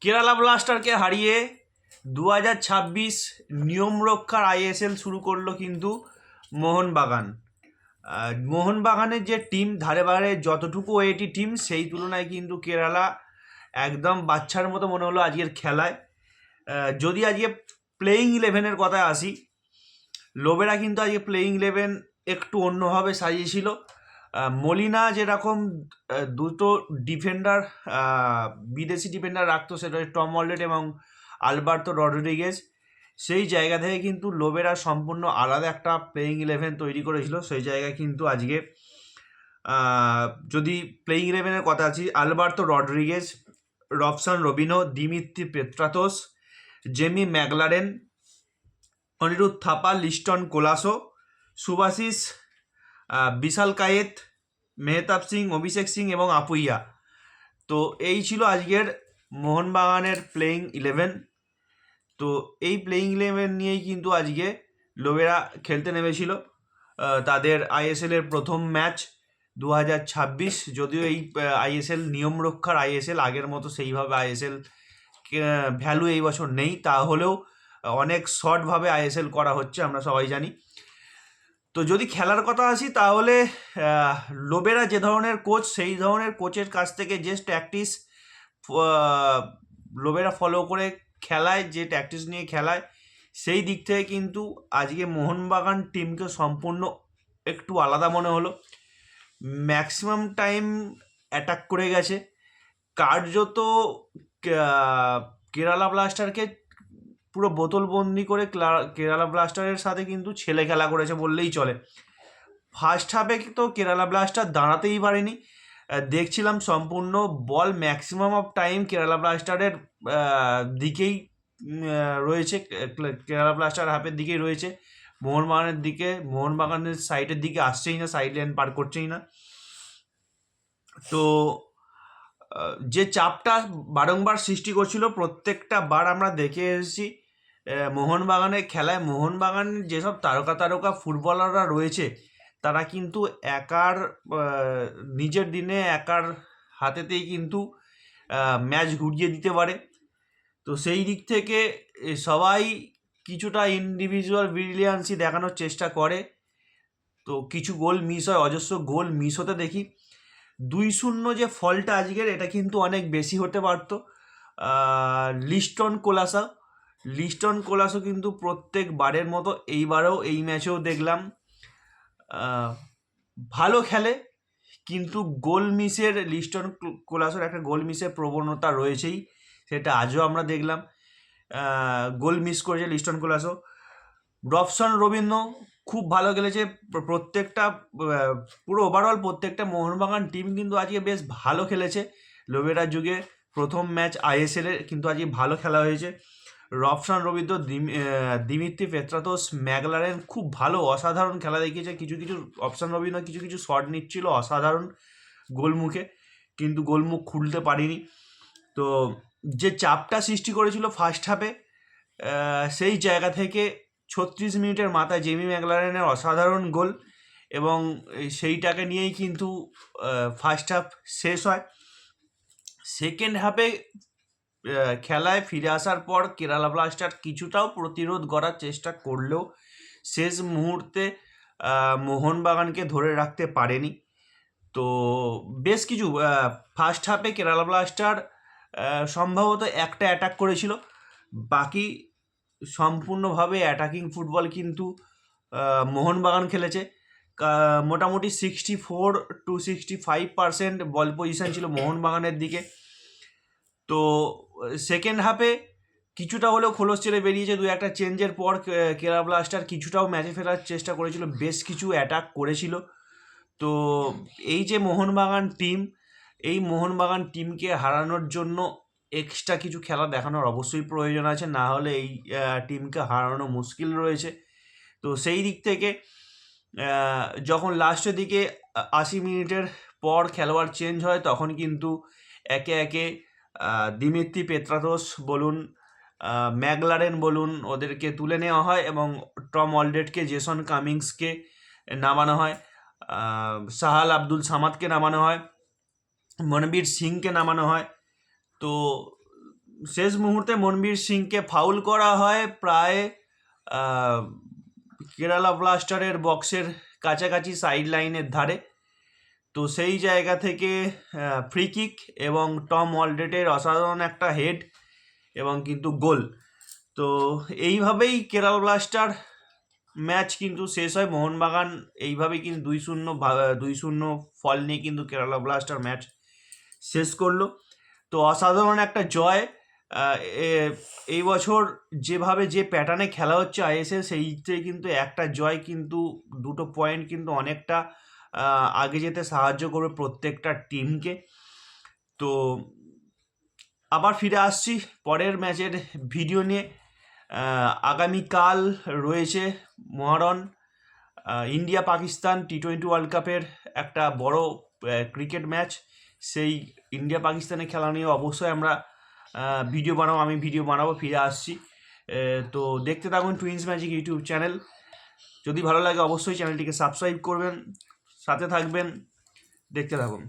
কেরালা ব্লাস্টারকে হারিয়ে 2026 নিয়ম রক্ষার আইএসএল শুরু করলো কিন্তু মোহনবাগান। মোহনবাগানের যে টিম ধারে বারে যতটুকু এটি টিম সেই তুলনায় কিন্তু কেরালা একদম বাচ্চার মতো মনে হলো আজকের খেলায়। যদি আজকে প্লেয়িং ইলেভেনের কথায় আসি, লোবেরা কিন্তু আজকে প্লেয়িং ইলেভেন একটু অন্যভাবে সাজিয়েছিল। মলিনা যেরকম দুটো ডিফেন্ডার বিদেশি ডিফেন্ডার রাখতো, সেটা টম অলডেট এবং আলবার্তো রড্রিগেজ, সেই জায়গা থেকে কিন্তু লোবেরা সম্পূর্ণ আলাদা একটা প্লেয়িং ইলেভেন তৈরি করেছিল। সেই জায়গায় কিন্তু আজকে যদি প্লেয়িং ইলেভেনের কথা আছি, Alberto Rodriguez, Robson Robinho, Dimitri Petratos, Jamie Maclaren, Anirudh Thapa, Liston Colaco, Subhasish, Vishal Kaith, Mehtab Singh, Abhishek Singh এবং আপুইয়া। তো এই ছিল আজকের মোহনবাগানের প্লেয়িং ইলেভেন। তো এই প্লেয়িং ইলেভেন নিয়েই কিন্তু আজকে লোবেরা খেলতে নেমেছিল তাদের আইএসএলের প্রথম ম্যাচ 2026। যদিও এই আইএসএল নিয়ম রক্ষার আইএসএল, আগের মতো সেইভাবে আইএসএল ভ্যালু এই বছর নেই, তাহলেও অনেক শর্টভাবে আইএসএল করা হচ্ছে, আমরা সবাই জানি। তো যদি খেলার কথা আসি, তাহলে লোবেরা যে ধরনের কোচ, সেই ধরনের কোচের কাছ থেকে যে ট্যাকটিস লোবেরা ফলো করে খেলায়, যে ট্যাকটিস নিয়ে খেলায়, সেই দিক থেকে কিন্তু আজকে মোহনবাগান টিমকে সম্পূর্ণ একটু আলাদা মনে হলো। ম্যাক্সিমাম টাইম অ্যাটাক করে গেছে, কার্যত কেরালা ব্লাস্টারকে পুরো বোতলবন্দি করে কেরালা ব্লাস্টারের সাথে কিন্তু ছেলে খেলা করেছে বললেই চলে। ফার্স্ট হাফে তো কেরালা ব্লাস্টার দাঁড়াতেই পারেনি। দেখছিলাম সম্পূর্ণ বল ম্যাক্সিমাম অফ টাইম কেরালা ব্লাস্টারের দিকেই রয়েছে, কেরালা ব্লাস্টার হাফের দিকেই রয়েছে, মোহনবাগানের সাইডের দিকে আসছেই না, সাইড লাইন পার করছেই না। তো যে চাপটা বারংবার সৃষ্টি করছিল, প্রত্যেকটা বার আমরা দেখে এসেছি মোহনবাগানের খেলায়। মোহনবাগান যেসব তারকা ফুটবলাররা রয়েছে, তারা কিন্তু নিজের দিনে একার হাতেতেই কিন্তু ম্যাচ ঘুরিয়ে দিতে পারে। তো সেই দিক থেকে সবাই কিছুটা ইন্ডিভিজুয়াল ব্রিলিয়ান্সি দেখানোর চেষ্টা করে। তো কিছু গোল মিস হয়, অজস্র গোল মিস হতে দেখি। 2-0 যে ফলটা আজকের, এটা কিন্তু অনেক বেশি হতে পারত। লিস্টন কোলাসো কিন্তু প্রত্যেকবারের মতো এইবারেও এই ম্যাচেও দেখলাম ভালো খেলে, কিন্তু গোল মিসের, লিস্টন কোলাসোর একটা গোল মিসের প্রবণতা রয়েছেই, সেটা আজও আমরা দেখলাম। গোল মিস করেছে লিস্টন কোলাসো। রবসান রবিনো খুব ভালো খেলেছে। প্রত্যেকটা পুরো ওভারঅল প্রত্যেকটা মোহনবাগান টিম কিন্তু আজকে বেশ ভালো খেলেছে। লোবেরার যুগে প্রথম ম্যাচ আইএসএলের কিন্তু আজকে ভালো খেলা হয়েছে। Robson Robinho, Dimitri Petratos, McLaren খুব ভালো অসাধারণ খেলা দেখিয়েছে। কিছু অপশান রবিনো কিছু শট নিচ্ছিল অসাধারণ গোলমুখে, কিন্তু গোলমুখ খুলতে পারিনি। তো যে চাপটা সৃষ্টি করেছিল ফার্স্ট হাফে, সেই জায়গা থেকে 36 মিনিটের মাথায় জেমি ম্যাকলারেনের অসাধারণ গোল, এবং সেইটাকে নিয়েই কিন্তু ফার্স্ট হাফ শেষ হয়। সেকেন্ড হাফে খেলায় ফিরে আসার পর কেরালা ব্লাস্টার কিছুটাও প্রতিরোধ করার চেষ্টা করলেও শেষ মুহূর্তে মোহনবাগানকে ধরে রাখতে পারেনি। তো বেশ কিছু ফার্স্ট হাফে কেরালা ব্লাস্টার সম্ভবত একটা অ্যাটাক করেছিল, বাকি সম্পূর্ণভাবে অ্যাটাকিং ফুটবল কিন্তু মোহনবাগান খেলেছে। মোটামুটি 64 to 65% বল পজিশন ছিল মোহনবাগানের দিকে। তো সেকেন্ড হাফে কিছুটা হলেও খোলস ছেড়ে বেরিয়েছে। 2-1 চেঞ্জের পর কেরালা ব্লাস্টার কিছুটাও ম্যাচে ফেরার চেষ্টা করেছিল, বেশ কিছু অ্যাটাক করেছিল। তো এই যে মোহনবাগান টিম, এই মোহনবাগান টিমকে হারানোর জন্য এক্সট্রা কিছু খেলা দেখানোর অবশ্যই প্রয়োজন আছে, না হলে এই টিমকে হারানো মুশকিল রয়েছে। তো সেই দিক থেকে যখন লাস্টের দিকে 80 মিনিটের পর খেলোয়াড় চেঞ্জ হয়, তখন কিন্তু একে একে দিমিত্রি পেত্রাতোস বলুন, ম্যাকলারেন বলুন, ওদেরকে তুলে নেওয়া হয় এবং টম অলডেটকে, জেসন কামিংসকে নামানো হয়, সাহাল আব্দুল সামাদকে নামানো হয়, মনবীর সিংকে নামানো হয়। তো শেষ মুহূর্তে মনবীর সিংকে ফাউল করা হয় প্রায় কেরালা ব্লাস্টারের বক্সের কাছাকাছি সাইড লাইনের ধারে। তো সেই জায়গা থেকে ফ্রি কিক এবং টম অলড্রেটের অসাধারণ একটা হেড এবং কিন্তু গোল। তো এইভাবেই কেরালা ব্লাস্টার ম্যাচ কিন্তু শেষ হয়। মোহনবাগান এইভাবেই কিন্তু 2-0 ফল নিয়ে কিন্তু কেরালা ব্লাস্টার ম্যাচ শেষ করলো। তো অসাধারণ একটা জয়। এই বছর যেভাবে যে প্যাটার্নে খেলা হচ্ছে আইএসএল, সেইতে কিন্তু একটা জয় কিন্তু 2 পয়েন্ট কিন্তু অনেকটা আগে যেতে সাহায্য করবে প্রত্যেকটা টিমকে। তো আবার ফিরে আসছি পরের ম্যাচের ভিডিও নিয়ে। আগামীকাল রয়েছে মহারণ ইন্ডিয়া পাকিস্তান T20 ওয়ার্ল্ড কাপের একটা বড় ক্রিকেট ম্যাচ। সেই ইন্ডিয়া পাকিস্তানের খেলা নিয়ে অবশ্যই আমরা আমি ভিডিও বানাবো, ফিরে আসছি। তো দেখতে থাকুন টুইন্স ম্যাজিক ইউটিউব চ্যানেল। যদি ভালো লাগে অবশ্যই চ্যানেলটিকে সাবস্ক্রাইব করবেন, সাথে থাকবেন, দেখতে থাকুন।